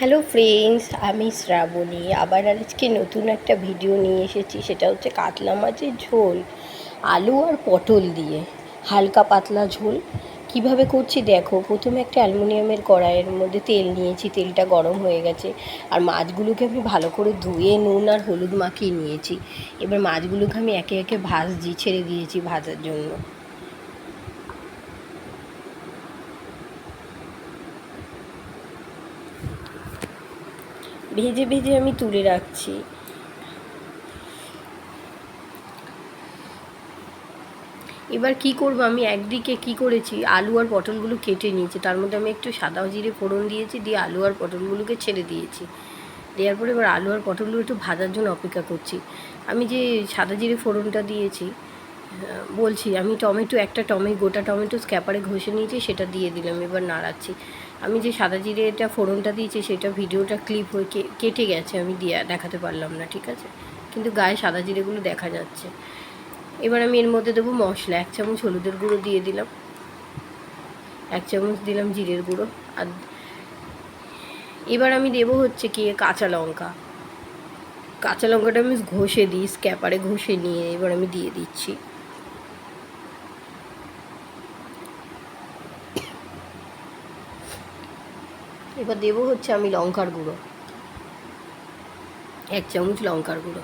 Hello friends, আমি শ্রাবণী আবার আজকে নতুন একটা ভিডিও নিয়ে এসেছি। সেটা হচ্ছে কাতলা মাছের ঝোল আলু আর পটল দিয়ে, হালকা পাতলা ঝোল। কিভাবে করছি দেখো। প্রথমে একটা অ্যালুমিনিয়ামের কড়াইয়ের মধ্যে তেল নিয়েছি, তেলটা গরম হয়ে গেছে। আর মাছগুলোকে আমি ভালো করে ধুয়ে নুন আর হলুদ মাখিয়ে নিয়েছি। এবার মাছগুলোকে আমি একে একে ভাজছি, ছেড়ে দিয়েছি ভাজার জন্য। ভেজে ভেজে আমি তুলে রাখছি। এবার কি করব, আমি একদিকে কি করেছি, আলু আর পটলগুলো কেটে নিয়েছি। তার মধ্যে আমি একটু সাদা জিরে ফোড়ন দিয়েছি, দিয়ে আলু আর পটলগুলোকে ছেড়ে দিয়েছি। দেওয়ার পরে এবার আলু আর পটলগুলো একটু ভাজার জন্য অপেক্ষা করছি। আমি যে সাদা জিরে ফোড়নটা দিয়েছি, বলছি আমি একটা গোটা টমেটো স্ক্যাপারে ঘষে নিয়েছি, সেটা দিয়ে দিলাম। এবার নাড়াচ্ছি। আমি যে সাদা জিরেটা ফোড়নটা দিয়েছি সেটা ভিডিওটা ক্লিপ হয়ে কেটে গেছে, আমি দেখাতে পারলাম না, ঠিক আছে, কিন্তু গায়ে সাদা জিরেগুলো দেখা যাচ্ছে। এবার আমি এর মধ্যে দেবো মশলা। 1 চামচ হলুদের গুঁড়ো দিয়ে দিলাম, 1 চামচ দিলাম জিরের গুঁড়ো। আর এবার আমি দেবো হচ্ছে কি কাঁচা লঙ্কা। কাঁচা লঙ্কাটা আমি ঘষে দিই, স্ক্যাপারে ঘষে নিয়ে এবার আমি দিয়ে দিচ্ছি। এবার দেবো হচ্ছে আমি লঙ্কার গুঁড়ো, 1 চামচ লঙ্কার গুঁড়ো।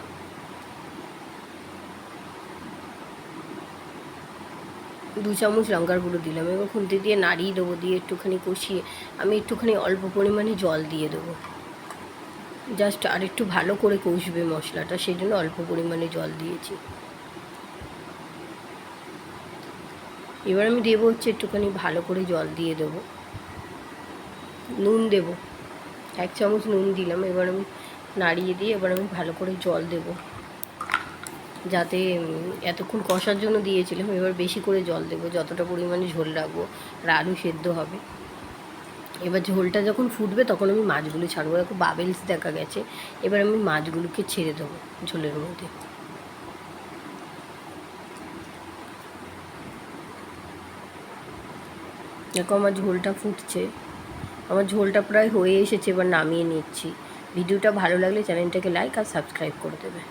2 চামচ লঙ্কার গুঁড়ো দিলাম। এবার খুন্তি দিয়ে নাড়িয়ে দেবো, দিয়ে একটুখানি কষিয়ে আমি একটুখানি অল্প পরিমাণে জল দিয়ে দেবো। জাস্ট আর একটু ভালো করে কষবে মশলাটা, সেই জন্য অল্প পরিমাণে জল দিয়েছি। এবার আমি দেবো হচ্ছে একটুখানি ভালো করে জল দিয়ে দেবো। নুন দেবো, 1 চামচ নুন দিলাম। এবার আমি নাড়িয়ে দিয়ে এবার আমি ভালো করে জল দেবো, যাতে এতক্ষণ কষার জন্য দিয়েছিলাম, এবার বেশি করে জল দেবো, যতটা পরিমাণে ঝোল রাখবো। আর আলু সেদ্ধ হবে। এবার ঝোলটা যখন ফুটবে তখন আমি মাছগুলো ছাড়বো। দেখো বাবেলস দেখা গেছে। এবার আমি মাছগুলোকে ছেড়ে দেবো ঝোলের মধ্যে। দেখো আমার ঝোলটা ফুটছে, আমার ঝোলটা প্রায় হয়ে এসেছে। এবার নামিয়ে নিচ্ছি। ভিডিওটা ভালো লাগলে চ্যানেলটাকে লাইক আর সাবস্ক্রাইব করে দেবে।